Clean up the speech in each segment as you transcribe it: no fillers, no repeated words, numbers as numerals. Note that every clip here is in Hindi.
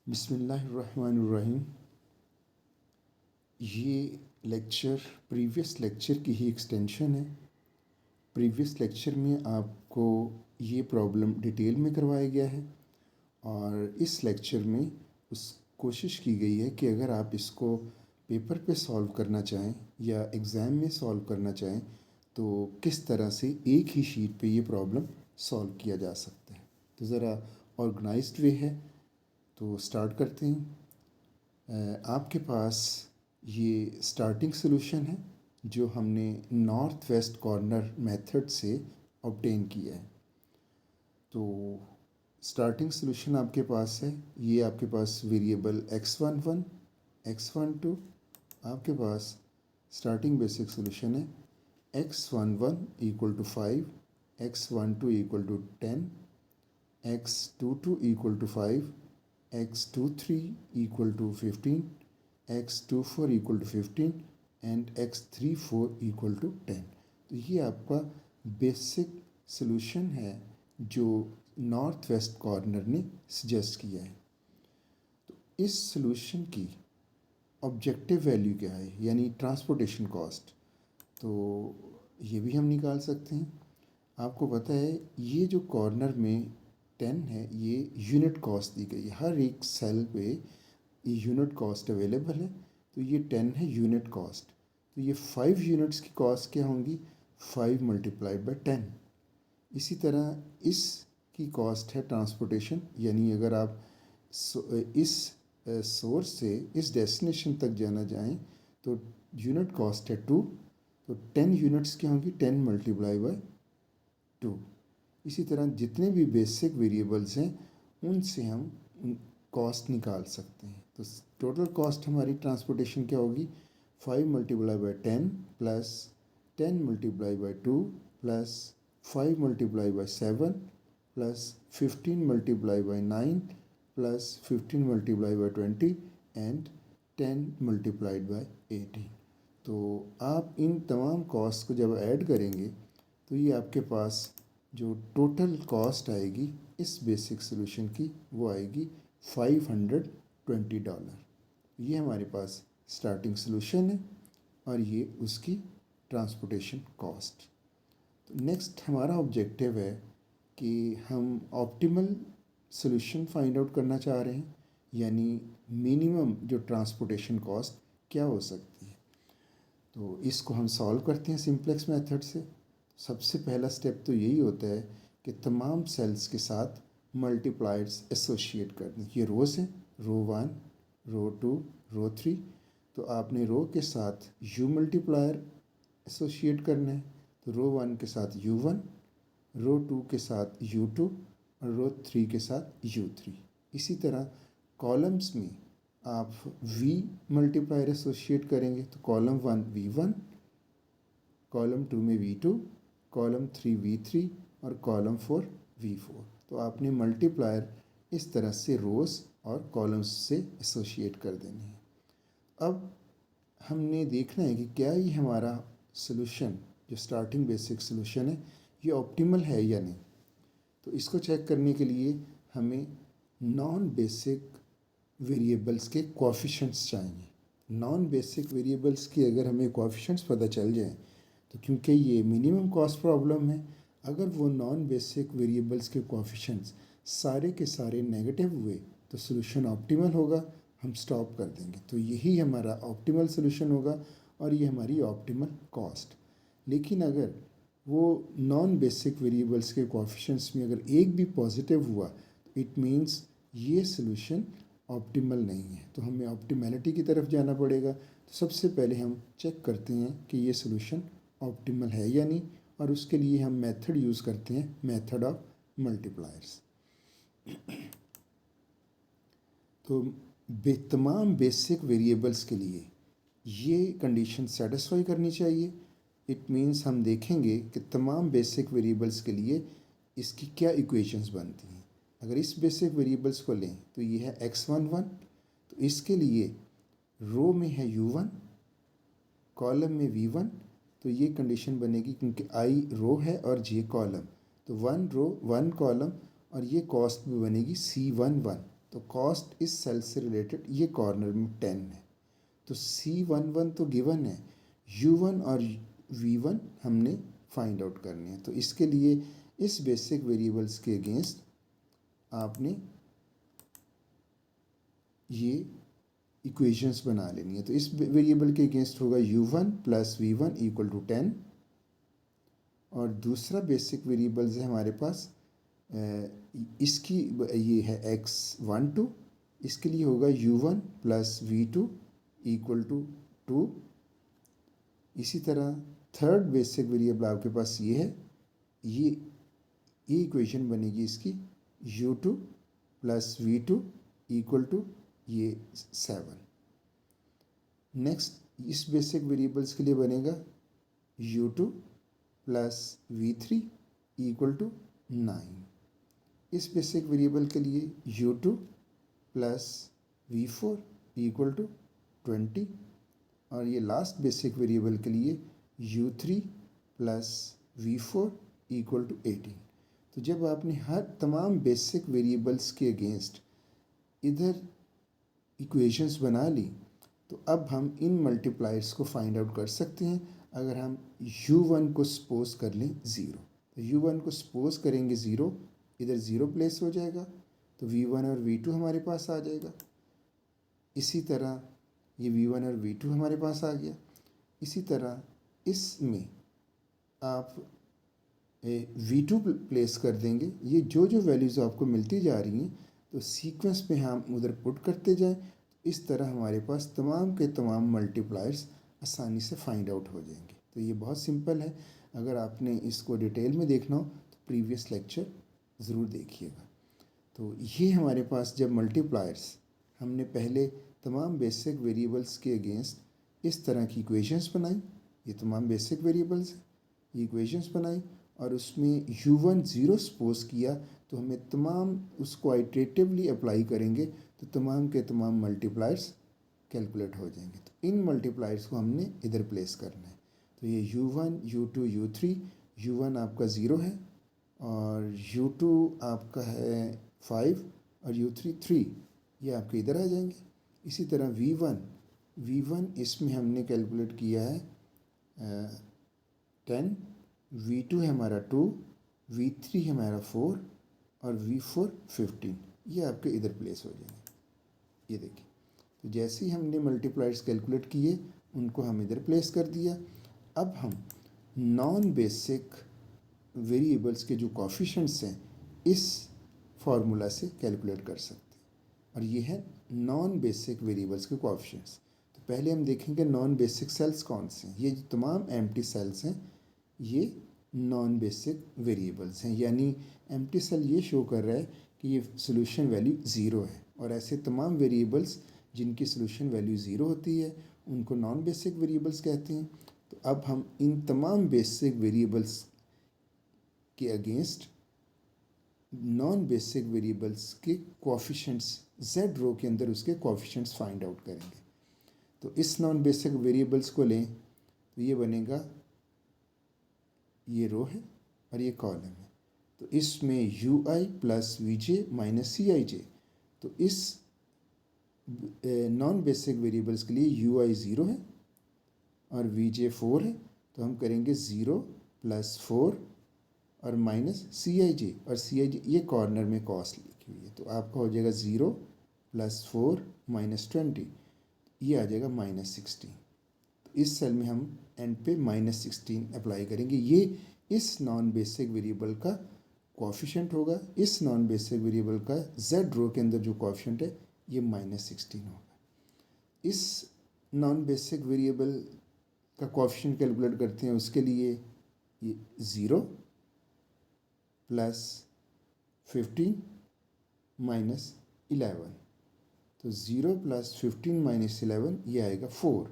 बिस्मिल्लाहिर्रहमानिर्रहीम। ये लेक्चर प्रीवियस लेक्चर की ही एक्सटेंशन है। प्रीवियस लेक्चर में आपको ये प्रॉब्लम डिटेल में करवाया गया है और इस लेक्चर में उस कोशिश की गई है कि अगर आप इसको पेपर पे सॉल्व करना चाहें या एग्ज़ाम में सॉल्व करना चाहें तो किस तरह से एक ही शीट पे ये प्रॉब्लम सॉल्व किया जा सकता है। तो ज़रा ऑर्गेनाइज्ड वे है, तो स्टार्ट करते हैं। आपके पास ये स्टार्टिंग सॉल्यूशन है जो हमने नॉर्थ वेस्ट कॉर्नर मेथड से ऑब्टेन किया है। तो स्टार्टिंग सॉल्यूशन आपके पास है, ये आपके पास वेरिएबल x11 x12, आपके पास स्टार्टिंग बेसिक सॉल्यूशन है x11 equal to 5, x12 equal to 10, x22 equal to 5, x23 equal to 15, x24 equal to 15 and x34 equal to 10। तो ये आपका बेसिक सॉल्यूशन है जो नॉर्थ वेस्ट कॉर्नर ने सजेस्ट किया है। तो इस सॉल्यूशन की ऑब्जेक्टिव वैल्यू क्या है, यानी ट्रांसपोर्टेशन कॉस्ट, तो ये भी हम निकाल सकते हैं। आपको पता है ये जो कॉर्नर में 10 है ये यूनिट कॉस्ट दी गई है, हर एक सेल पे ये यूनिट कॉस्ट अवेलेबल है। तो ये 10 है यूनिट कॉस्ट, तो ये 5 यूनिट्स की कॉस्ट क्या होंगी, 5 मल्टीप्लाइड बाय 10। इसी तरह इसकी कॉस्ट है ट्रांसपोर्टेशन, यानी अगर आप इस सोर्स से इस डेस्टिनेशन तक जाना चाहें तो यूनिट कॉस्ट है 2, तो 10 यूनिट्स क्या होंगी, 10 मल्टीप्लाई बाय 2। इसी तरह जितने भी बेसिक वेरिएबल्स हैं उनसे हम कॉस्ट निकाल सकते हैं। तो टोटल कॉस्ट हमारी ट्रांसपोर्टेशन क्या होगी, 5 multiply by 10 plus 10 multiply by 2 plus 5 multiply by 7 plus 15 multiply by 9 plus 15 multiply by 20 and 10 multiplied by 18। तो आप इन तमाम कॉस्ट को जब ऐड करेंगे तो ये आपके पास जो टोटल कॉस्ट आएगी इस बेसिक सॉल्यूशन की वो आएगी $520। ये हमारे पास स्टार्टिंग सॉल्यूशन है और ये उसकी ट्रांसपोर्टेशन कॉस्ट। तो नेक्स्ट हमारा ऑब्जेक्टिव है कि हम ऑप्टिमल सॉल्यूशन फाइंड आउट करना चाह रहे हैं, यानी मिनिमम जो ट्रांसपोर्टेशन कॉस्ट क्या हो सकती है। तो इसको हम सॉल्व करते हैं सिंपलेक्स मेथड से। सबसे पहला स्टेप तो यही होता है कि तमाम सेल्स के साथ मल्टीप्लायर्स एसोशिएट कर दें। ये रोज़ हैं, रो 1, रो 2, रो 3, तो आपने रो के साथ यू मल्टीप्लायर एसोशिएट करना है। तो रो 1 के साथ u1, रो 2 के साथ u2 और रो 3 के साथ u3। इसी तरह कॉलम्स में आप v मल्टीप्लायर एसोशिएट करेंगे, तो कॉलम 1 v1, कॉलम 2 में v2, कॉलम 3 v3 और कॉलम 4 v4। तो आपने मल्टीप्लायर इस तरह से रोज़ और कॉलम्स से एसोशिएट कर देने हैं। अब हमने देखना है कि क्या ये हमारा सॉल्यूशन जो स्टार्टिंग बेसिक सॉल्यूशन है ये ऑप्टिमल है या नहीं। तो इसको चेक करने के लिए हमें नॉन बेसिक वेरिएबल्स के कोएफिशिएंट्स चाहिए। नॉन बेसिक वेरिएबल्स की अगर हमें कोएफिशिएंट्स पता चल जाए तो क्योंकि ये मिनिमम कॉस्ट प्रॉब्लम है, अगर वो नॉन बेसिक वेरिएबल्स के कोएफिशिएंट्स सारे के सारे नेगेटिव हुए तो सॉल्यूशन ऑप्टिमल होगा, हम स्टॉप कर देंगे। तो यही हमारा ऑप्टिमल सॉल्यूशन होगा और ये हमारी ऑप्टिमल कॉस्ट। लेकिन अगर वो नॉन बेसिक वेरिएबल्स के कोएफिशिएंट्स में अगर एक भी पॉजिटिव हुआ तो इट मीन्स ये सॉल्यूशन ऑप्टिमल नहीं है, तो हमें ऑप्टिमैलिटी की तरफ जाना पड़ेगा। तो सबसे पहले हम चेक करते हैं कि ये सॉल्यूशन ऑप्टिमल है या नहीं, और उसके लिए हम मेथड यूज़ करते हैं, मेथड ऑफ मल्टीप्लायर्स। तो तमाम बेसिक वेरिएबल्स के लिए ये कंडीशन सेटिस्फाई करनी चाहिए। इट मीन्स हम देखेंगे कि तमाम बेसिक वेरिएबल्स के लिए इसकी क्या इक्वेशंस बनती हैं। अगर इस बेसिक वेरिएबल्स को लें तो ये है x11, तो इसके लिए रो में है u1, कॉलम में v1, तो ये कंडीशन बनेगी क्योंकि i रो है और j कॉलम, तो 1 रो 1 कॉलम और ये कॉस्ट भी बनेगी C11, तो कॉस्ट इस सेल से रिलेटेड ये कॉर्नर में 10 है। तो C11 तो गिवन है, U1 और V1 हमने फाइंड आउट करने हैं। तो इसके लिए इस बेसिक वेरिएबल्स के अगेंस्ट आपने ये इक्वेशंस बना लेनी है। तो इस वेरिएबल के अगेंस्ट होगा U1 plus V1 equal to 10, और दूसरा बेसिक वेरिएबल्स है हमारे पास इसकी ये है x12, इसके लिए होगा U1 plus V2 equal to 2। इसी तरह थर्ड बेसिक वेरिएबल आपके पास ये है, ये इक्वेशन बनेगी इसकी U2 plus V2 equal to ये 7। नेक्स्ट इस बेसिक वेरिएबल्स के लिए बनेगा U2 plus V3 equal to 9। इस बेसिक वेरिएबल के लिए U2 plus V4 equal to 20, और ये लास्ट बेसिक वेरिएबल के लिए U3 plus V4 equal to 18। तो जब आपने हर तमाम बेसिक वेरिएबल्स के अगेंस्ट इधर इक्वेशंस बना ली, तो अब हम इन मल्टीप्लायर्स को फाइंड आउट कर सकते हैं। अगर हम U1 को सपोज कर लें 0, तो U1 को सपोज करेंगे 0, इधर 0 प्लेस हो जाएगा, तो V1 और V2 हमारे पास आ जाएगा। इसी तरह ये V1 और V2 हमारे पास आ गया। इसी तरह इसमें आप V2 प्लेस कर देंगे। ये जो जो वैल्यूज़ आपको मिलती जा रही हैं, तो सीक्वेंस में हम उधर पुट करते जाएं। इस तरह हमारे पास तमाम के तमाम मल्टीप्लायर्स आसानी से फाइंड आउट हो जाएंगे। तो ये बहुत सिंपल है। अगर आपने इसको डिटेल में देखना हो तो प्रीवियस लेक्चर ज़रूर देखिएगा। तो ये हमारे पास जब मल्टीप्लायर्स हमने पहले तमाम बेसिक वेरिएबल्स के अगेंस्ट इस तरह की इक्वेशंस बनाई, ये तमाम बेसिक वेरिएबल्स हैं, ये इक्वेशंस बनाई, और उसमें U1 0 सपोज किया, तो हमें तमाम उसको आइटरेटिवली अप्लाई करेंगे तो तमाम के तमाम मल्टीप्लायर्स कैलकुलेट हो जाएंगे। तो इन मल्टीप्लायर्स को हमने इधर प्लेस करना है। तो ये U1, U2, U3, U1 आपका 0 है, और U2 आपका है 5, और U3 3, ये आपके इधर आ जाएंगे। इसी तरह V1 इसमें हमने कैलकुलेट किया है 10, V2 है हमारा 2, V3 है हमारा 4, और V4 15, ये आपके इधर प्लेस हो जाएंगे। ये देखिए, तो जैसे ही हमने मल्टीप्लायर्स कैलकुलेट किए, उनको हम इधर प्लेस कर दिया। अब हम नॉन बेसिक वेरिएबल्स के जो कोफिशिएंट्स हैं इस फार्मूला से कैलकुलेट कर सकते हैं, और ये है नॉन बेसिक वेरिएबल्स के कोफिशिएंट्स। तो पहले हम देखेंगे नॉन बेसिक सेल्स कौन से हैं। ये जो तमाम एम्प्टी सेल्स हैं, ये नॉन बेसिक वेरिएबल्स हैं, यानी एम्प्टी सेल ये शो कर रहा है कि ये सोल्यूशन वैल्यू 0 है, और ऐसे तमाम वेरिएबल्स जिनकी सोल्यूशन वैल्यू 0 होती है उनको नॉन बेसिक वेरिएबल्स कहते हैं। तो अब हम इन तमाम बेसिक वेरिएबल्स के अगेंस्ट नॉन बेसिक वेरिएबल्स के कोफिशिएंट्स Z रो के अंदर उसके कोफिशिएंट्स फाइंड आउट करेंगे। तो इस नॉन बेसिक वेरिएबल्स को लें तो ये बनेगा, ये रो है और ये कॉलम है। तो इसमें UI plus VJ minus CIJ, तो इस नॉन बेसिक वेरिएबल्स के लिए UI 0 है और VJ 4 है, तो हम करेंगे 0 प्लस 4 और माइनस CIJ, और CIJ ये कॉर्नर में कॉस्ट लिखी हुई है, तो आपका हो जाएगा 0 प्लस 4 माइनस 20, ये आ जाएगा माइनस 16। तो इस सेल में हम एंड पे माइनस 16 अप्लाई करेंगे। ये इस नॉन बेसिक वेरिएबल का कोफिशिएंट होगा। इस नॉन बेसिक वेरिएबल का Z रो के अंदर जो कोफिशिएंट है ये माइनस 16 होगा। इस नॉन बेसिक वेरिएबल का कोफिशिएंट कैलकुलेट करते हैं, उसके लिए ये 0 प्लस 15 माइनस 11, तो 0 प्लस 15 माइनस 11 ये आएगा 4।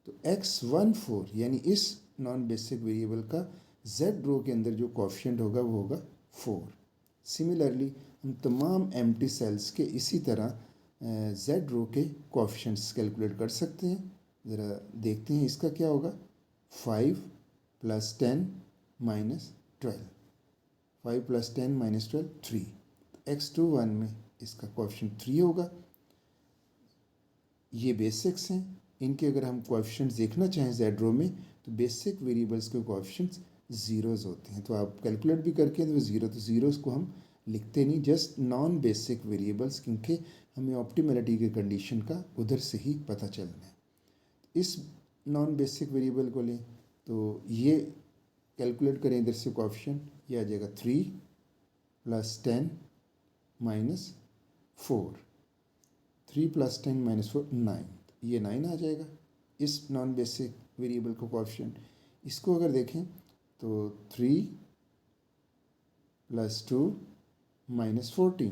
तो x14 यानी इस नॉन बेसिक वेरिएबल का Z रो के अंदर जो कोफिशिएंट होगा वो होगा 4। सिमिलरली हम तमाम एम्प्टी सेल्स के इसी तरह Z रो के कोफिशिएंट्स कैलकुलेट कर सकते हैं। ज़रा देखते हैं इसका क्या होगा। 5 plus 10 minus 12, 5 plus 10 minus 12 3। x21 में इसका कोएफिशिएंट 3 होगा। ये बेसिक्स हैं, इनके अगर हम कोएफिशिएंट्स देखना चाहें जेड रो में तो बेसिक वेरिएबल्स के कोएफिशिएंट्स ज़ीरोज़ होते हैं। तो आप कैलकुलेट भी करके तो ज़ीरोज़ को हम लिखते नहीं, जस्ट नॉन बेसिक वेरिएबल्स, क्योंकि हमें ऑप्टिमलिटी के कंडीशन का उधर से ही पता चलना है। इस नॉन बेसिक वेरिएबल को लें तो ये कैलकुलेट करें इधर से कोएफिशिएंट, ये आ जाएगा 3 + 10 - 4, 3 + 10 - 4 9, ये 9 आ जाएगा इस नॉन बेसिक वेरिएबल को कोएफिशिएंट। इसको अगर देखें तो 3 + 2 - 14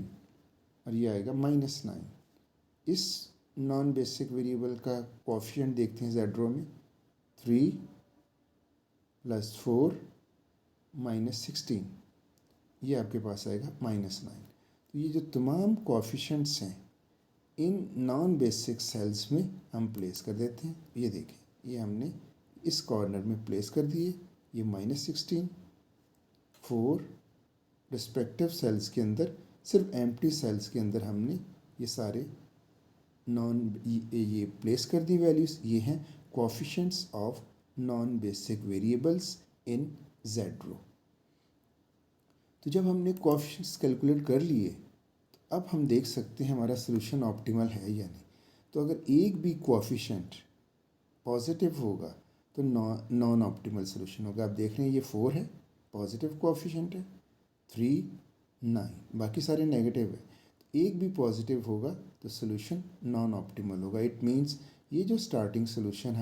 और ये आएगा -9। इस नॉन बेसिक वेरिएबल का कोएफिशिएंट देखते हैं जेड रो में, 3 + 4 - 16, ये आपके पास आएगा -9। तो ये जो तमाम कोएफिशिएंट्स हैं इन नॉन बेसिक सेल्स में हम प्लेस कर देते हैं। ये देखें, ये हमने इस कॉर्नर में प्लेस कर दिए, ये -16, 4 रिस्पेक्टिव सेल्स के अंदर, सिर्फ एम्प्टी सेल्स के अंदर हमने ये सारे ये प्लेस कर दी वैल्यूज़। ये हैं coefficients of non basic variables in Z row. तो जब हमने कोएफिशिएंट्स कैलकुलेट कर लिए तो अब हम देख सकते हैं हमारा सोल्यूशन ऑप्टिमल है या नहीं। तो अगर एक भी कोएफिशिएंट पॉजिटिव होगा तो नॉन ऑप्टिमल सोल्यूशन होगा। आप देख रहे हैं ये 4 है, पॉजिटिव कोएफिशिएंट है, 3 9, बाकी सारे नेगेटिव है। तो एक भी पॉजिटिव होगा तो सोल्यूशन नॉन ऑप्टिमल होगा। इट मीन्स ये जो स्टार्टिंग सोल्यूशन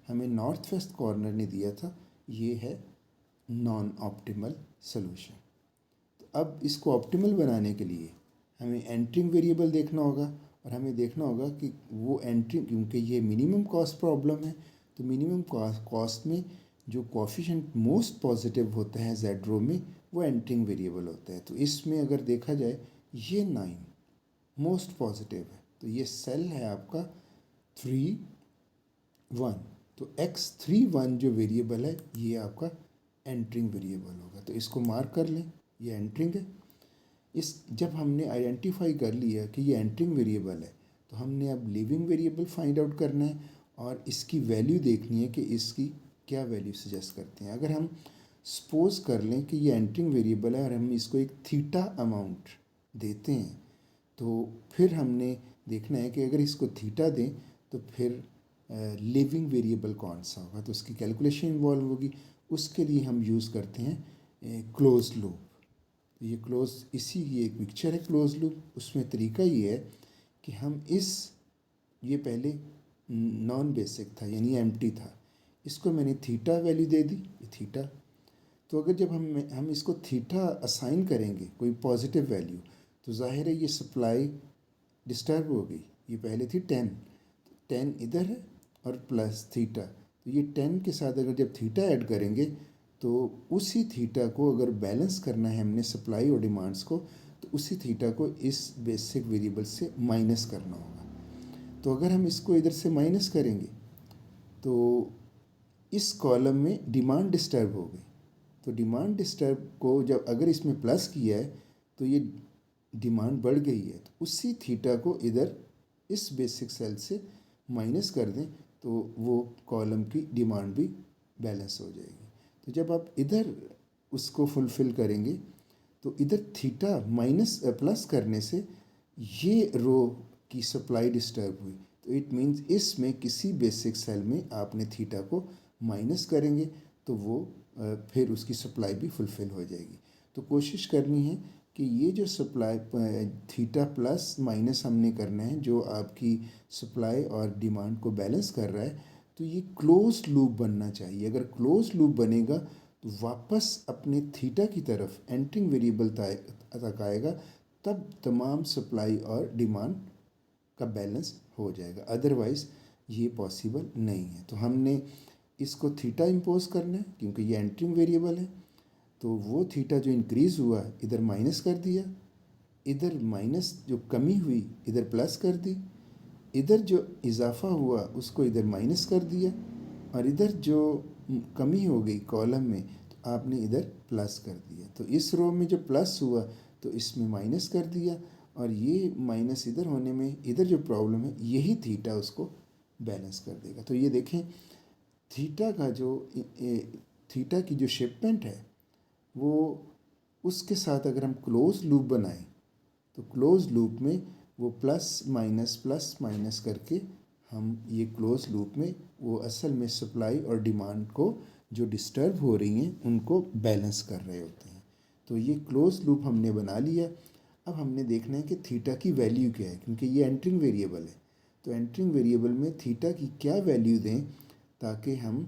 हमें नॉर्थ वेस्ट कॉर्नर ने दिया था, ये है नॉन ऑप्टिमल सोल्यूशन। तो अब इसको ऑप्टिमल बनाने के लिए हमें एंट्रिंग वेरिएबल देखना होगा और हमें देखना होगा कि वो एंट्रिंग, क्योंकि ये मिनिमम कॉस्ट प्रॉब्लम है, तो मिनिमम कॉस्ट में जो कोएफिशिएंट मोस्ट पॉजिटिव होता है जेड रो में वो एंट्रिंग वेरिएबल होता है। तो इसमें अगर देखा जाए ये 9 मोस्ट पॉजिटिव है, तो ये सेल है आपका 3 1। तो x31 जो वेरिएबल है ये आपका एंट्रिंग वेरिएबल होगा। तो इसको मार्क कर लें, ये एंट्रिंग है। इस जब हमने आइडेंटिफाई कर लिया कि ये एंट्रिंग वेरिएबल है तो हमने अब लिविंग वेरिएबल फाइंड आउट करना है और इसकी वैल्यू देखनी है कि इसकी क्या वैल्यू सजेस्ट करते हैं। अगर हम सपोज कर लें कि ये एंट्रिंग वेरिएबल है और हम इसको एक थीटा अमाउंट देते हैं, तो फिर हमने देखना है कि अगर इसको थीटा दें तो फिर लिविंग वेरिएबल कौन सा होगा, तो उसकी कैलकुलेशन इन्वॉल्व होगी। उसके लिए हम यूज़ करते हैं क्लोज लूप। ये क्लोज, इसी ये एक पिक्चर है क्लोज लूप। उसमें तरीका ये है कि हम ये पहले नॉन बेसिक था यानी एम्प्टी था, इसको मैंने थीटा वैल्यू दे दी, ये थीटा। तो अगर जब हम इसको थीटा असाइन करेंगे कोई पॉजिटिव वैल्यू तो जाहिर है ये सप्लाई डिस्टर्ब हो गई। ये पहले थी 10 इधर है और प्लस थीटा, तो ये 10 के साथ अगर जब थीटा ऐड करेंगे तो उसी थीटा को अगर बैलेंस करना है हमने सप्लाई और डिमांड्स को, तो उसी थीटा को इस बेसिक वेरिएबल से माइनस करना होगा। तो अगर हम इसको इधर से माइनस करेंगे तो इस कॉलम में डिमांड डिस्टर्ब हो गई। तो डिमांड डिस्टर्ब को जब अगर इसमें प्लस किया है तो ये डिमांड बढ़ गई है, तो उसी थीटा को इधर इस बेसिक सेल से माइनस कर दें तो वो कॉलम की डिमांड भी बैलेंस हो जाएगी। तो जब आप इधर उसको फुलफ़िल करेंगे तो इधर थीटा माइनस प्लस करने से ये रो की सप्लाई डिस्टर्ब हुई, तो इट मीन्स इसमें किसी बेसिक सेल में आपने थीटा को माइनस करेंगे तो वो फिर उसकी सप्लाई भी फुलफ़िल हो जाएगी। तो कोशिश करनी है कि ये जो सप्लाई थीटा प्लस माइनस हमने करना है जो आपकी सप्लाई और डिमांड को बैलेंस कर रहा है, तो ये क्लोज लूप बनना चाहिए। अगर क्लोज लूप बनेगा तो वापस अपने थीटा की तरफ एंट्रिंग वेरिएबल तक आएगा, तब तमाम सप्लाई और डिमांड का बैलेंस हो जाएगा। अदरवाइज़ ये पॉसिबल नहीं है। तो हमने इसको थीटा इम्पोज करना है क्योंकि ये एंट्रिंग वेरिएबल है, तो वो थीटा जो इंक्रीज़ हुआ इधर माइनस कर दिया, इधर माइनस जो कमी हुई इधर प्लस कर दी, इधर जो इजाफा हुआ उसको इधर माइनस कर दिया, और इधर जो कमी हो गई कॉलम में तो आपने इधर प्लस कर दिया। तो इस रो में जो प्लस हुआ तो इसमें माइनस कर दिया, और ये माइनस इधर होने में इधर जो प्रॉब्लम है यही थीटा उसको बैलेंस कर देगा। तो ये देखें थीटा का जो थीटा की जो शिपमेंट है वो उसके साथ अगर हम क्लोज लूप बनाएं तो क्लोज लूप में वो प्लस माइनस करके हम ये क्लोज लूप में वो असल में सप्लाई और डिमांड को जो डिस्टर्ब हो रही हैं उनको बैलेंस कर रहे होते हैं। तो ये क्लोज लूप हमने बना लिया। अब हमने देखना है कि थीटा की वैल्यू क्या है, क्योंकि ये एंटरिंग वेरिएबल है। तो एंटरिंग वेरिएबल में थीटा की क्या वैल्यू दें ताकि हम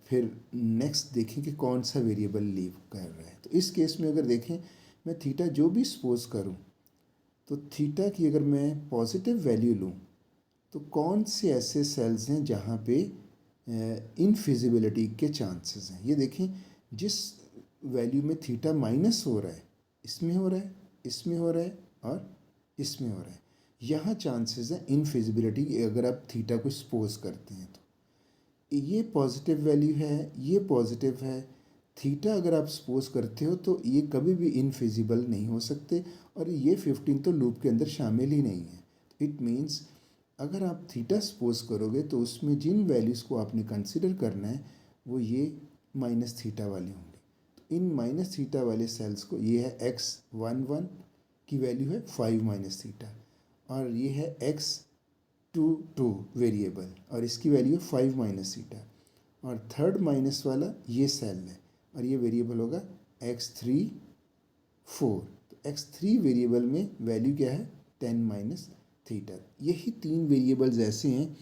फिर नेक्स्ट देखें कि कौन सा वेरिएबल लीव कर रहा है। तो इस केस में अगर देखें मैं थीटा जो भी सपोज करूं तो थीटा की अगर मैं पॉजिटिव वैल्यू लूं तो कौन से ऐसे सेल्स हैं जहाँ पे इनफिजिबिलिटी के चांसेस हैं। ये देखें जिस वैल्यू में थीटा माइनस हो रहा है इसमें हो रहा है, इसमें हो रहा है और इसमें हो रहा है, यहाँ चांसेस है इनफिजिबिलिटी अगर आप थीटा को सपोज करते हैं तो। ये पॉजिटिव वैल्यू है, ये पॉजिटिव है, थीटा अगर आप सपोज करते हो तो ये कभी भी इनफिजिबल नहीं हो सकते और ये 15 तो लूप के अंदर शामिल ही नहीं है। इट मीन्स अगर आप थीटा सपोज करोगे तो उसमें जिन वैल्यूज़ को आपने कंसिडर करना है वो ये माइनस थीटा वाले होंगे। तो इन माइनस थीटा वाले सेल्स को ये है x11 की वैल्यू है 5 माइनस थीटा और ये है x22 वेरिएबल और इसकी वैल्यू है 5 माइनस थीटा और थर्ड माइनस वाला ये सेल है और ये वेरिएबल होगा x34। तो x3 वेरिएबल में वैल्यू क्या है 10 माइनस थीटा। यही तीन वेरिएबल्स ऐसे हैं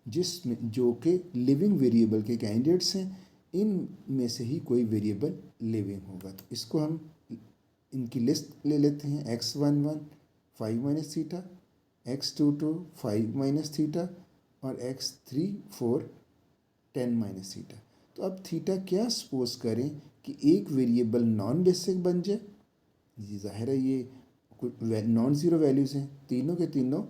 जिसमें जो कि लिविंग वेरिएबल के कैंडिडेट्स हैं, इन में से ही कोई वेरिएबल लिविंग होगा। तो इसको हम इनकी लिस्ट ले लेते हैं x11 5 minus theta, x22 5 minus theta और x34 10 माइनस थीटा। तो अब थीटा क्या सपोज करें कि एक वेरिएबल नॉन बेसिक बन जाए। जी जाहिर है ये नॉन ज़ीरो वैल्यूज़ हैं, तीनों के तीनों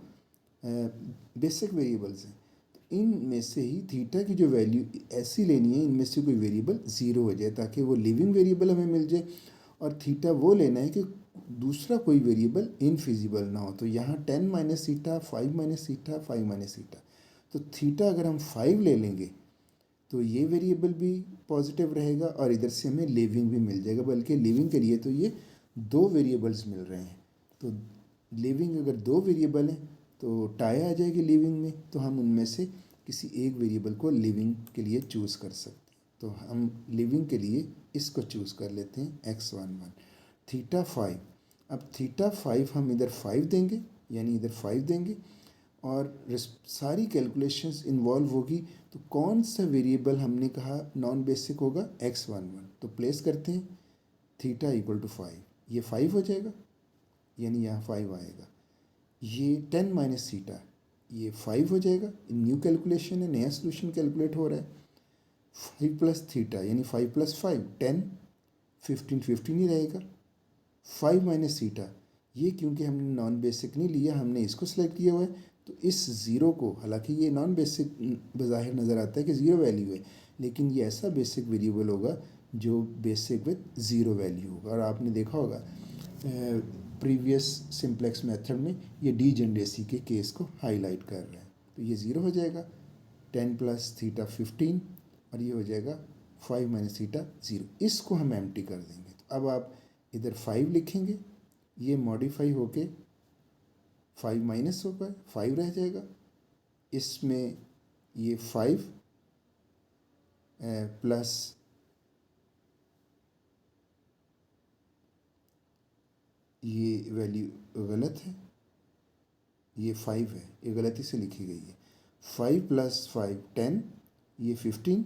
बेसिक वेरिएबल्स हैं। तो इनमें से ही थीटा की जो वैल्यू ऐसी लेनी है इनमें से कोई वेरिएबल ज़ीरो हो जाए ताकि वो लिविंग वेरिएबल हमें मिल जाए और थीटा वो लेना है कि दूसरा कोई वेरिएबल इनफिजिबल ना हो। तो यहाँ 10 minus theta 5 minus theta 5 minus theta. तो थीटा अगर हम 5 ले लेंगे तो ये वेरिएबल भी पॉजिटिव रहेगा और इधर से हमें लिविंग भी मिल जाएगा, बल्कि लिविंग के लिए तो ये दो वेरिएबल्स मिल रहे हैं। तो लिविंग अगर दो वेरिएबल हैं तो टाई आ जाएगी लिविंग में, तो हम उनमें से किसी एक वेरिएबल को लिविंग के लिए चूज़ कर सकते हैं। तो हम लिविंग के लिए इसको चूज़ कर लेते हैं x11 थीटा 5। अब थीटा 5 हम इधर 5 देंगे यानी इधर 5 देंगे और सारी कैलकुलेशंस इन्वॉल्व होगी। तो कौन सा वेरिएबल हमने कहा नॉन बेसिक होगा x11, तो प्लेस करते हैं थीटा इक्वल टू 5, ये 5 हो जाएगा यानी यहाँ 5 आएगा। ये 10 माइनस थीटा ये 5 हो जाएगा, न्यू कैलकुलेशन है, नया सोल्यूशन कैलकुलेट हो रहा है। 5 प्लस थीटा यानी 5 प्लस 5 10, 15 ही रहेगा। 5 माइनस थीटा ये क्योंकि हमने नॉन बेसिक नहीं लिया, हमने इसको सेलेक्ट किया हुआ है, तो इस ज़ीरो को, हालांकि ये नॉन बेसिक बज़ाहिर नज़र आता है कि ज़ीरो वैल्यू है, लेकिन ये ऐसा बेसिक वेरिएबल होगा जो बेसिक विद ज़ीरो वैल्यू होगा। और आपने देखा होगा प्रीवियस सिंप्लेक्स मेथड में ये डीजेनरेसी के केस को हाईलाइट कर रहा है। तो ये ज़ीरो हो जाएगा, 10 प्लस थीटा 15 और ये हो जाएगा 5 माइनस थीटा 0। इसको हम एम्प्टी कर देंगे। तो अब आप इधर 5 लिखेंगे, ये मॉडिफाई होके 5 माइनस होकर 5 रह जाएगा। इसमें ये 5 प्लस ये वैल्यू गलत है, ये 5 है, ये गलती से लिखी गई है। 5 प्लस 5 10, ये 15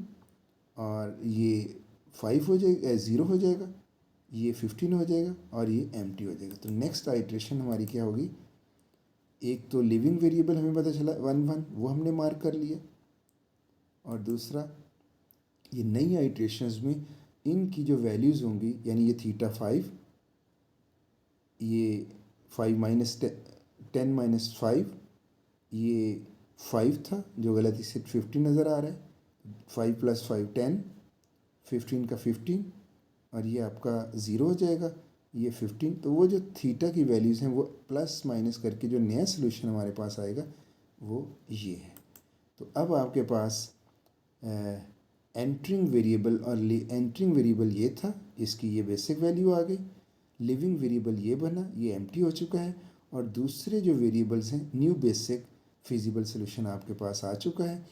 और ये 5 हो जाएगा, 0 हो जाएगा, ये 15 हो जाएगा और ये एम्प्टी हो जाएगा। तो नेक्स्ट आइट्रेशन हमारी क्या होगी, एक तो लिविंग वेरिएबल हमें पता चला 1 वो हमने मार्क कर लिया और दूसरा ये नई आइट्रेशंस में इनकी जो वैल्यूज़ होंगी यानी ये थीटा 5, ये 5 माइनस 10 माइनस 5, ये 5 था जो गलती से 15 नज़र आ रहा है। 5 प्लस 5 10, 15 का 15 और ये आपका 0 हो जाएगा। ये 15, तो वो जो थीटा की वैल्यूज़ हैं वो प्लस माइनस करके जो नया सोल्यूशन हमारे पास आएगा वो ये है। तो अब आपके पास एंटरिंग वेरिएबल और एंटरिंग वेरिएबल ये था, इसकी ये बेसिक वैल्यू आ गई। लिविंग वेरिएबल ये बना, ये एम्प्टी हो चुका है। और दूसरे जो वेरिएबल्स हैं, न्यू बेसिक फिजिबल सोल्यूशन आपके पास आ चुका है।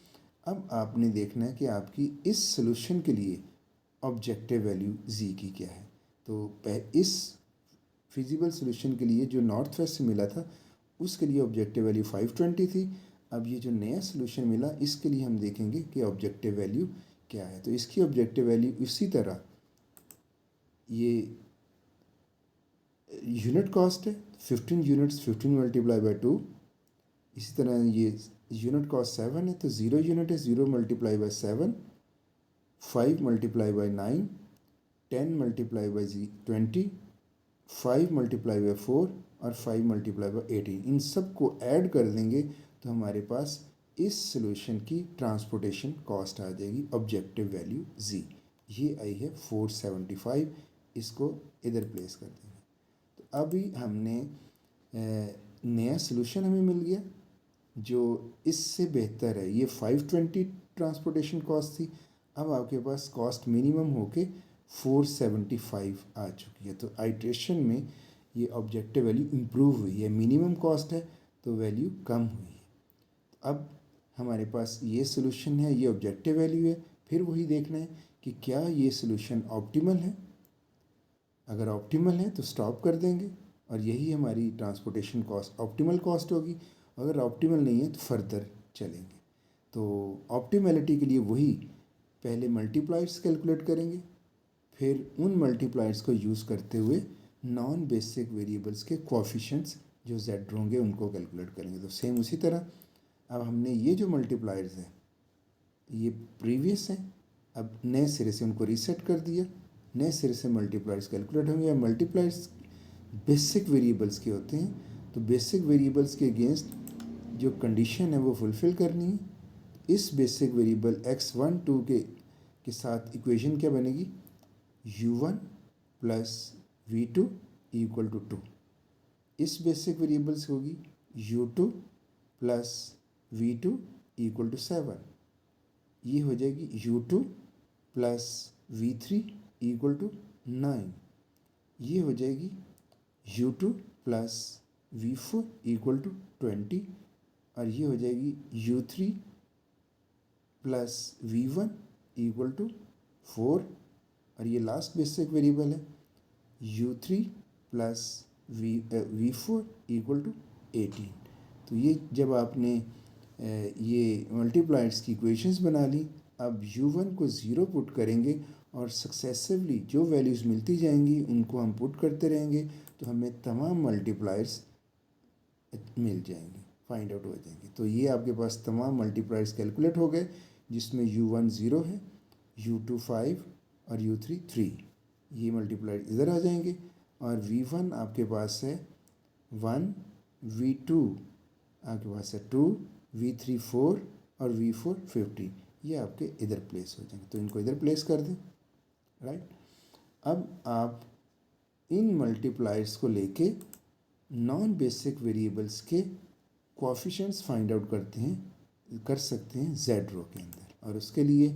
अब आपने देखना है कि आपकी इस सोल्यूशन के लिए ऑब्जेक्टिव वैल्यू जी की क्या है। तो इस फिजिबल सोल्यूशन के लिए जो नॉर्थ वेस्ट से मिला था उसके लिए ऑब्जेक्टिव वैल्यू 520 थी। अब ये जो नया सोल्यूशन मिला इसके लिए हम देखेंगे कि ऑब्जेक्टिव वैल्यू क्या है। तो इसकी ऑब्जेक्टिव वैल्यू इसी तरह ये यूनिट कॉस्ट है 15 यूनिट्स, 15 मल्टीप्लाई बाय 2। इसी तरह ये यूनिट कॉस्ट 7 है तो 0 यूनिट है, 0 multiply by 7, 5 multiply by 9, 10 multiply by 20, 5 multiply by 4 और 5 मल्टीप्लाई बाय 18। इन सब को ऐड कर देंगे तो हमारे पास इस सोल्यूशन की ट्रांसपोर्टेशन कॉस्ट आ जाएगी, ऑब्जेक्टिव वैल्यू जी। ये आई है 475, इसको इधर प्लेस कर देंगे। तो अभी हमने नया सोल्यूशन हमें मिल गया जो इससे बेहतर है। ये 520 ट्रांसपोर्टेशन कॉस्ट थी, अब आपके पास कॉस्ट मिनिमम होके 475 आ चुकी है। तो आइट्रेशन में ये ऑब्जेक्टिव वैल्यू इम्प्रूव हुई है, मिनिमम कॉस्ट है तो वैल्यू कम हुई है। अब हमारे पास ये सोल्यूशन है, ये ऑब्जेक्टिव वैल्यू है। फिर वही देखना है कि क्या ये सोल्यूशन ऑप्टिमल है। अगर ऑप्टिमल है तो स्टॉप कर देंगे और यही हमारी ट्रांसपोर्टेशन कॉस्ट ऑप्टिमल कॉस्ट होगी। अगर ऑप्टिमल नहीं है तो फर्दर चलेंगे। तो ऑप्टिमैलिटी के लिए वही पहले मल्टीप्लायर्स कैलकुलेट करेंगे, फिर उन मल्टीप्लायर्स को यूज़ करते हुए नॉन बेसिक वेरिएबल्स के कोएफिशिएंट्स जो जेड होंगे उनको कैलकुलेट करेंगे। तो सेम उसी तरह अब हमने ये जो मल्टीप्लायर्स हैं ये प्रीवियस हैं, अब नए सिरे से उनको रीसेट कर दिया, नए सिरे से मल्टीप्लायर्स कैलकुलेट होंगे। या मल्टीप्लायर्स बेसिक वेरिएबल्स के होते हैं तो बेसिक वेरिएबल्स के अगेंस्ट जो कंडीशन है वो फुलफ़िल करनी है। इस बेसिक वेरिएबल x1 2 के साथ इक्वेशन क्या बनेगी, u1 plus v2 equal to 2। इस बेसिक वेरिएबल्स होगी u2 plus v2 equal to 7। ये हो जाएगी u2 plus v3 equal to 9। ये हो जाएगी u2 plus v4 equal to 20 और ये हो जाएगी u3 plus v1 equal to 4 और ये लास्ट बेसिक वेरिएबल है u3 plus v4 equal to 18। तो ये जब आपने ये मल्टीप्लायर्स की इक्वेशंस बना ली, अब u1 को 0 पुट करेंगे और सक्सेसिवली जो वैल्यूज़ मिलती जाएंगी उनको हम पुट करते रहेंगे तो हमें तमाम मल्टीप्लायर्स मिल जाएंगे, फाइंड आउट हो जाएंगे। तो ये आपके पास तमाम मल्टीप्लायर्स कैलकुलेट हो गए जिसमें u1 0 है, u2 5 और u3 3। ये मल्टीप्लायर इधर आ जाएंगे और v1 आपके पास है 1, v2 आपके पास है 2, v3 4 और v4 50। ये आपके इधर प्लेस हो जाएंगे, तो इनको इधर प्लेस कर दें, राइट। अब आप इन मल्टीप्लायर्स को लेके नॉन बेसिक वेरिएबल्स के कोएफिशिएंट्स फाइंड आउट कर सकते हैं जेड रो के अंदर, और उसके लिए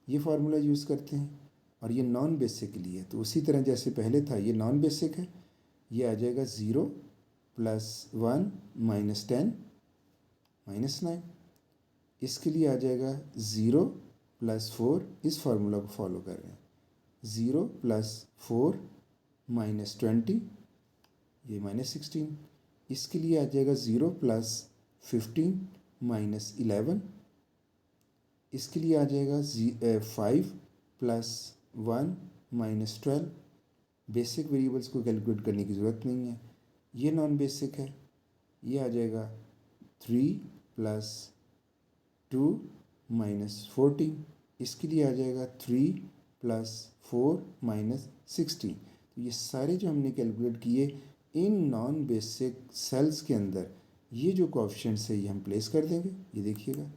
ये फार्मूला यूज़ करते हैं। और ये नॉन बेसिक के लिए तो उसी तरह जैसे पहले था, ये नॉन बेसिक है, ये आ जाएगा 0 प्लस 1 माइनस 10 माइनस 9। इसके लिए आ जाएगा 0 प्लस 4, इस फार्मूला को फॉलो कर रहे हैं, 0 प्लस 4 माइनस 20, ये माइनस 16। इसके लिए आ जाएगा 0 प्लस 15 माइनस 11। इसके लिए आ जाएगा 5 प्लस 1 माइनस 12। बेसिक वेरिएबल्स को कैलकुलेट करने की ज़रूरत नहीं है, ये नॉन बेसिक है। ये आ जाएगा 3 प्लस 2 माइनस 14। इसके लिए आ जाएगा 3 प्लस 4 माइनस 16। तो ये सारे जो हमने कैलकुलेट किए इन नॉन बेसिक सेल्स के अंदर, ये जो कोएफिशिएंट्स है ये हम प्लेस कर देंगे। ये देखिएगा,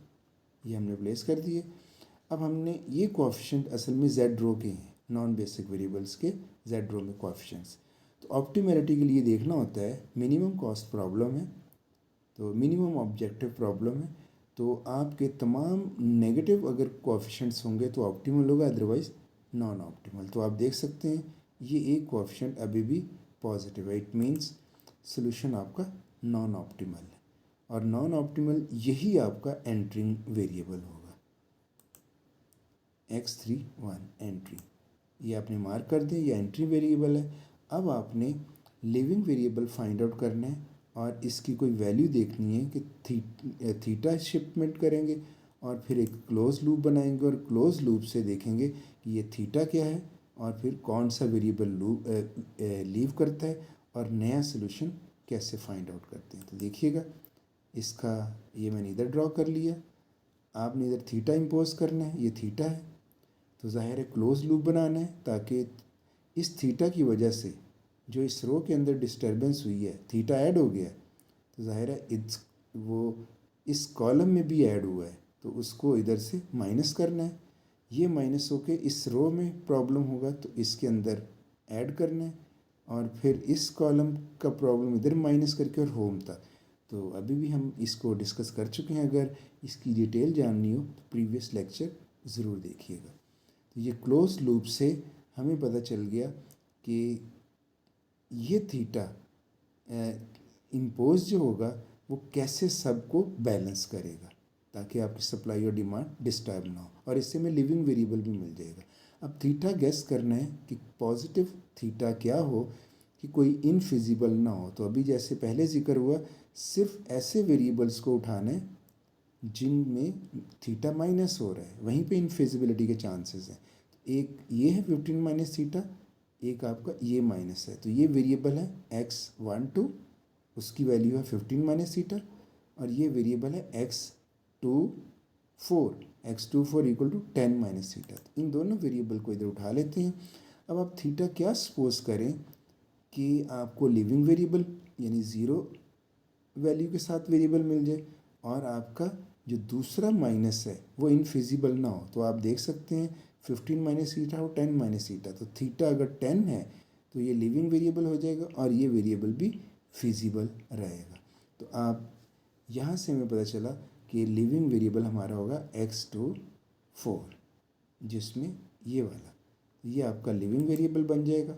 ये हमने प्लेस कर दिए। अब हमने ये कोएफिशिएंट असल में जेड रो के हैं, नॉन बेसिक वेरिएबल्स के जेड रो में कोएफिशिएंट्स। तो ऑप्टिमैलिटी के लिए देखना होता है मिनिमम कॉस्ट प्रॉब्लम है, तो मिनिमम ऑब्जेक्टिव प्रॉब्लम है, तो आपके तमाम नेगेटिव अगर कोएफिशिएंट्स होंगे तो ऑप्टिमल होगा, अदरवाइज नॉन ऑप्टिमल। तो आप देख सकते हैं ये एक कोएफिशिएंट अभी भी पॉजिटिव है, इट मीन्स सोल्यूशन आपका नॉन ऑप्टिमल है, और नॉन ऑप्टिमल यही आपका एंट्रिंग वेरिएबल होगा। x31 एंट्री, ये आपने मार्क कर दें, ये एंट्री वेरिएबल है। अब आपने लिविंग वेरिएबल फाइंड आउट करना है और इसकी कोई वैल्यू देखनी है कि थीटा शिफ्टमेंट करेंगे और फिर एक क्लोज लूप बनाएंगे और क्लोज लूप से देखेंगे कि ये थीटा क्या है और फिर कौन सा वेरिएबल लूप लीव करता है और नया सोल्यूशन कैसे फाइंड आउट करते हैं। तो देखिएगा इसका ये मैंने इधर ड्रॉ कर लिया, आपने इधर थीटा इम्पोज करना है, ये थीटा है, तो ज़ाहिर है क्लोज लूप बनाना है ताकि इस थीटा की वजह से जो इस रो के अंदर डिस्टर्बेंस हुई है, थीटा ऐड हो गया, तो ज़ाहिर है वो इस कॉलम में भी ऐड हुआ है, तो उसको इधर से माइनस करना है, ये माइनस होके इस रो में प्रॉब्लम होगा तो इसके अंदर ऐड करना है, और फिर इस कॉलम का प्रॉब्लम इधर माइनस करके और होम था। तो अभी भी हम इसको डिस्कस कर चुके हैं, अगर इसकी डिटेल जाननी हो तो प्रीवियस लेक्चर ज़रूर देखिएगा। तो ये क्लोज लूप से हमें पता चल गया कि ये थीटा इम्पोज जो होगा वो कैसे सबको बैलेंस करेगा ताकि आपकी सप्लाई और डिमांड डिस्टर्ब ना हो, और इससे में लिविंग वेरिएबल भी मिल जाएगा। अब थीटा गेस करना है कि पॉजिटिव थीटा क्या हो कि कोई इनफिजिबल ना हो। तो अभी जैसे पहले जिक्र हुआ, सिर्फ ऐसे वेरिएबल्स को उठाना है जिनमें थीटा माइनस हो रहा है, वहीं पे इनफिजिबिलिटी के चांसेस हैं। तो एक ये है 15 माइनस थीटा, एक आपका ये माइनस है, तो ये वेरिएबल है x12, उसकी वैल्यू है 15 माइनस थीटा, और ये वेरिएबल है x24 equal to 10 minus theta. तो इन दोनों वेरिएबल को इधर उठा लेते हैं। अब आप थीटा क्या सपोज करें कि आपको लिविंग वेरिएबल यानी ज़ीरो वैल्यू के साथ वेरिएबल मिल जाए और आपका जो दूसरा माइनस है वो इनफिजिबल ना हो। तो आप देख सकते हैं 15 माइनस थीटा और 10 माइनस थीटा, तो थीटा अगर 10 है तो ये लिविंग वेरिएबल हो जाएगा और ये वेरिएबल भी फिजिबल रहेगा। तो आप यहाँ से हमें पता चला कि लिविंग वेरिएबल हमारा होगा x24, जिसमें ये वाला, ये आपका लिविंग वेरिएबल बन जाएगा।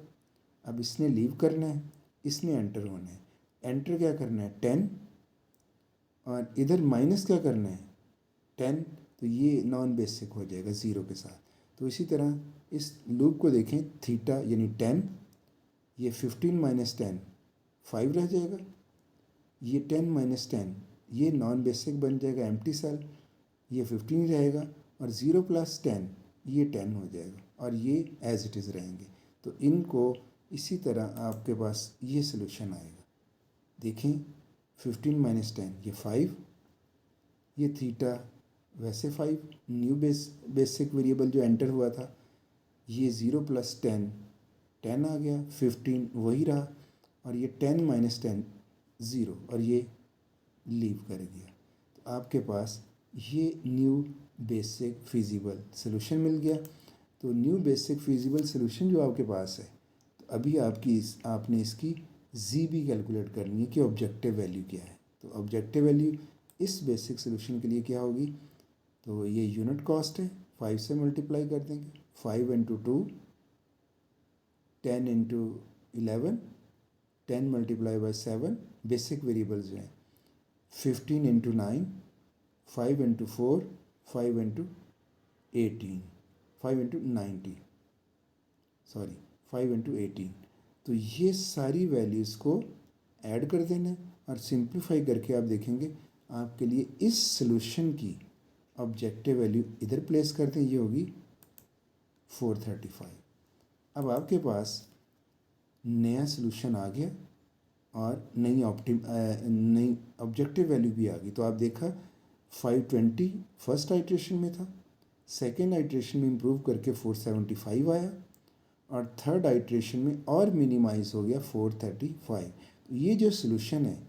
अब इसने लीव करना है, इसने एंटर होना है। एंटर क्या करना है 10, और इधर माइनस क्या करना है 10, तो ये नॉन बेसिक हो जाएगा ज़ीरो के साथ। तो इसी तरह इस लूप को देखें, थीटा यानी 10, ये 15 माइनस 10 5 रह जाएगा, ये 10 माइनस 10 ये नॉन बेसिक बन जाएगा एम्प्टी सेल, ये 15 रहेगा, और 0 प्लस 10 ये 10 हो जाएगा, और ये एज इट इज़ रहेंगे। तो इनको इसी तरह आपके पास ये सोल्यूशन आएगा। देखें 15 माइनस 10 ये 5, ये थीटा वैसे 5 न्यू बेसिक वेरिएबल जो एंटर हुआ था, ये 0 प्लस 10 10 आ गया, 15 वही रहा, और ये 10 माइनस 10 ज़ीरो, और ये लीव कर गया। तो आपके पास ये न्यू बेसिक फिजिबल सोल्यूशन मिल गया। तो न्यू बेसिक फिजिबल सोल्यूशन जो आपके पास है, तो अभी आपने इसकी जी भी कैलकुलेट करनी है कि ऑब्जेक्टिव वैल्यू क्या है। तो ऑब्जेक्टिव वैल्यू इस बेसिक सोल्यूशन के लिए क्या होगी, तो ये यूनिट कॉस्ट है, 5 से मल्टीप्लाई कर देंगे, 5 into 2 10 into 11 10 multiply by 7 basic variables जो हैं, 15 into 9 5 into 4 5 into 18 5 into 90 sorry 5 into 18। तो ये सारी वैल्यूज़ को ऐड कर देना और सिंप्लीफाई करके आप देखेंगे आपके लिए इस सोल्यूशन की ऑब्जेक्टिव वैल्यू इधर प्लेस कर दें, ये होगी 435। अब आपके पास नया सोल्यूशन आ गया और नई ऑब्जेक्टिव वैल्यू भी आ गई। तो आप देखा 520 फर्स्ट आइट्रेशन में था, सेकेंड आइट्रेशन में इम्प्रूव करके 475 आया, और थर्ड आइट्रेशन में और मिनिमाइज हो गया 435। तो ये जो सोल्यूशन है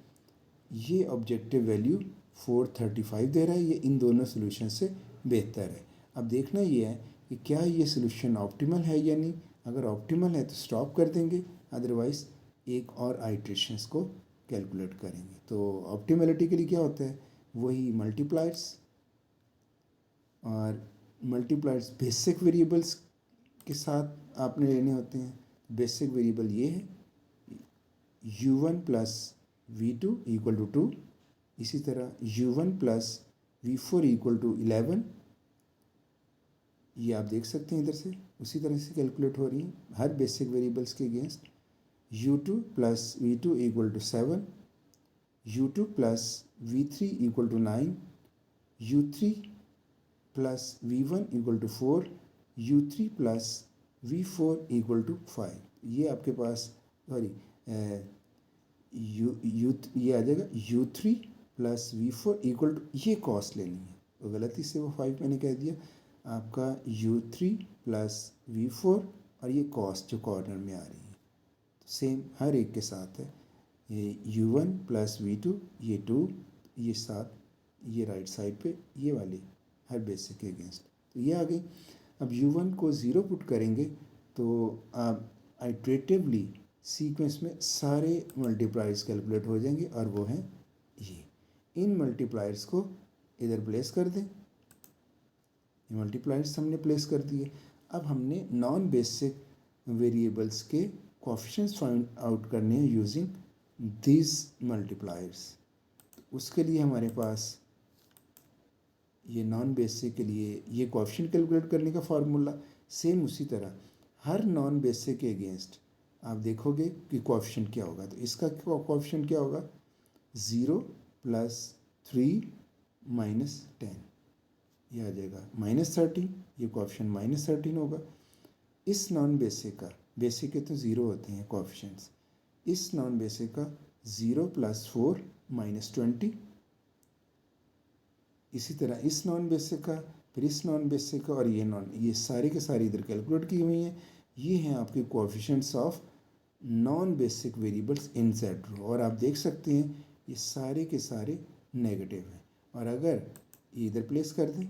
ये ऑब्जेक्टिव वैल्यू 435 दे रहा है, ये इन दोनों सोल्यूशन से बेहतर है। अब देखना ये है कि क्या ये सोल्यूशन ऑप्टिमल है या नहीं। अगर ऑप्टिमल है तो स्टॉप कर देंगे, अदरवाइज़ एक और आइट्रेशंस को कैलकुलेट करेंगे। तो ऑप्टिमलिटी के लिए क्या होता है, वही मल्टीप्लायर्स, और मल्टीप्लायर्स बेसिक वेरिएबल्स के साथ आपने लेने होते हैं। बेसिक वेरिएबल ये है u1 plus v2 equal to 2, इसी तरह u1 plus v4 equal to 11, ये आप देख सकते हैं इधर से उसी तरह से कैलकुलेट हो रही है हर बेसिक वेरिएबल्स के against. u2 plus v2 equal to 7, u2 plus v3 equal to 9, u3 plus v1 equal to 4, u3 plus v4 equal to 5। ये आपके पास सॉरी ये आ जाएगा u3 plus v4 equal to, ये कॉस्ट लेनी है तो गलती से वो 5 मैंने कह दिया, आपका u3 प्लस v4 और ये कॉस्ट जो कॉर्नर में आ रही है तो सेम हर एक के साथ है। ये u1 प्लस v2 ये 2, ये 7, ये राइट साइड पे ये वाली हर बेसिक के अगेंस्ट, तो ये आ गई। अब u1 को 0 पुट करेंगे तो आप आइट्रेटिवली सीक्वेंस में सारे मल्टीप्लायर्स कैलकुलेट हो जाएंगे और वो हैं ये। इन मल्टीप्लायर्स को इधर प्लेस कर दें, ये मल्टीप्लायर्स हमने प्लेस कर दिए। अब हमने नॉन बेसिक वेरिएबल्स के कोएफिशिएंट्स फाइंड आउट करने हैं यूजिंग दिस मल्टीप्लायर्स। उसके लिए हमारे पास ये नॉन बेसिक के लिए ये कोएफिशिएंट कैलकुलेट करने का फार्मूला सेम उसी तरह हर नॉन बेसिक के अगेंस्ट आप देखोगे कि कोएफिशिएंट क्या होगा। तो इसका कोएफिशिएंट क्या होगा, 0 प्लस 3 माइनस 10, ये आ जाएगा -13, ये कोएफिशिएंट -13 होगा। इस नॉन बेसिक का, बेसिक के तो 0 होते हैं कोएफिशिएंट्स, इस नॉन बेसिक का 0 प्लस 4 माइनस 20, इसी तरह इस नॉन बेसिक का, फिर इस नॉन बेसिक का और ये सारे के सारे इधर कैलकुलेट की हुई हैं। ये हैं आपके coefficients of non basic variables in Z row, और आप देख सकते हैं ये सारे के सारे नेगेटिव हैं। और अगर ये इधर प्लेस कर दें,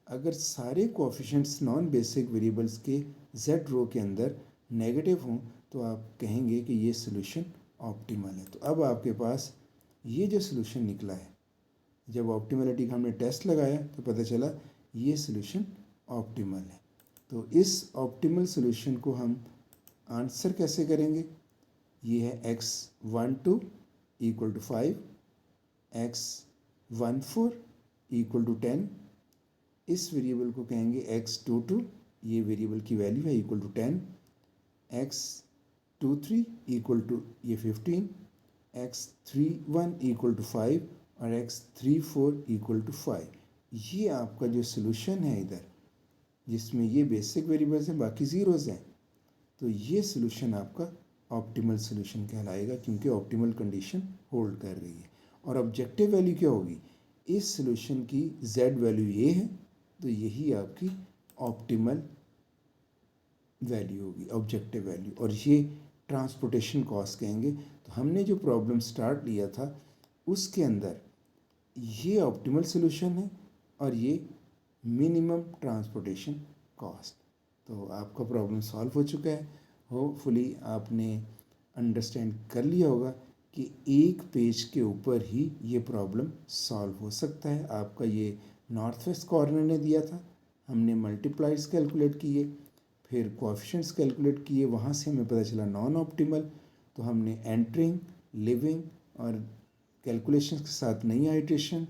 अगर सारे कोएफिशिएंट्स नॉन बेसिक वेरिएबल्स के जेड रो के अंदर नेगेटिव हों तो आप कहेंगे कि ये सोल्यूशन ऑप्टिमल है। तो अब आपके पास ये जो सोल्यूशन निकला है, जब ऑप्टिमलिटी का हमने टेस्ट लगाया तो पता चला ये सोल्यूशन ऑप्टिमल है। तो इस ऑप्टिमल सोल्यूशन को हम आंसर कैसे करेंगे, ये है x12 equal to 5, x14 equal to 10, इस वेरिएबल को कहेंगे x22, ये वेरिएबल की वैल्यू है equal to 10, x23 equal to ये 15, x31 इक्वल टू 5 और x34 इक्वल टू 5। ये आपका जो सोल्यूशन है इधर, जिसमें ये बेसिक वेरिएबल्स हैं बाकी ज़ीरोज़ हैं, तो ये सोल्यूशन आपका ऑप्टिमल सोल्यूशन कहलाएगा क्योंकि ऑप्टिमल कंडीशन होल्ड कर रही है। और ऑब्जेक्टिव वैल्यू क्या होगी, इस सोल्यूशन की z वैल्यू ये है तो यही आपकी ऑप्टिमल वैल्यू होगी, ऑब्जेक्टिव वैल्यू, और ये ट्रांसपोर्टेशन कॉस्ट कहेंगे। तो हमने जो प्रॉब्लम स्टार्ट लिया था उसके अंदर ये ऑप्टिमल सोल्यूशन है और ये मिनिमम ट्रांसपोर्टेशन कॉस्ट। तो आपका प्रॉब्लम सॉल्व हो चुका है। होपफुली आपने अंडरस्टैंड कर लिया होगा कि एक पेज के ऊपर ही ये प्रॉब्लम सॉल्व हो सकता है। आपका ये नॉर्थ वेस्ट कॉर्नर ने दिया था, हमने मल्टीप्लायर्स कैलकुलेट किए, फिर कोएफिशिएंट्स कैलकुलेट किए, वहाँ से हमें पता चला नॉन ऑप्टिमल, तो हमने एंटरिंग, लिविंग और कैलकुलेशंस के साथ नई आइट्रेशन,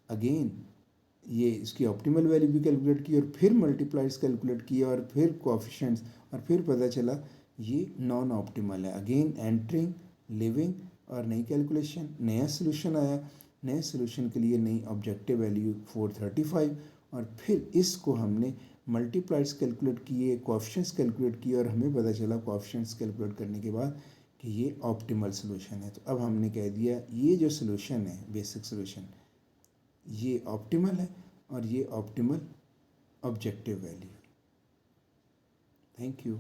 अगेन ये इसकी ऑप्टिमल वैल्यू भी कैलकुलेट की और फिर मल्टीप्लायर्स कैलकुलेट किए और फिर कोएफिशिएंट्स, और फिर पता चला ये नॉन ऑप्टिमल है। अगेन एंटरिंग, लिविंग और नई कैलकुलेशन, नया सोल्यूशन आया, नए सोल्यूशन के लिए नई ऑब्जेक्टिव वैल्यू 435, और फिर इसको हमने मल्टीप्लायर्स कैलकुलेट किए, कोएफिशिएंट्स कैलकुलेट किए और हमें पता चला कोएफिशिएंट्स कैलकुलेट करने के बाद कि ये ऑप्टिमल सोल्यूशन है। तो अब हमने कह दिया ये जो सोल्यूशन है बेसिक सोल्यूशन ये ऑप्टिमल है और ये optimal objective value. Thank you.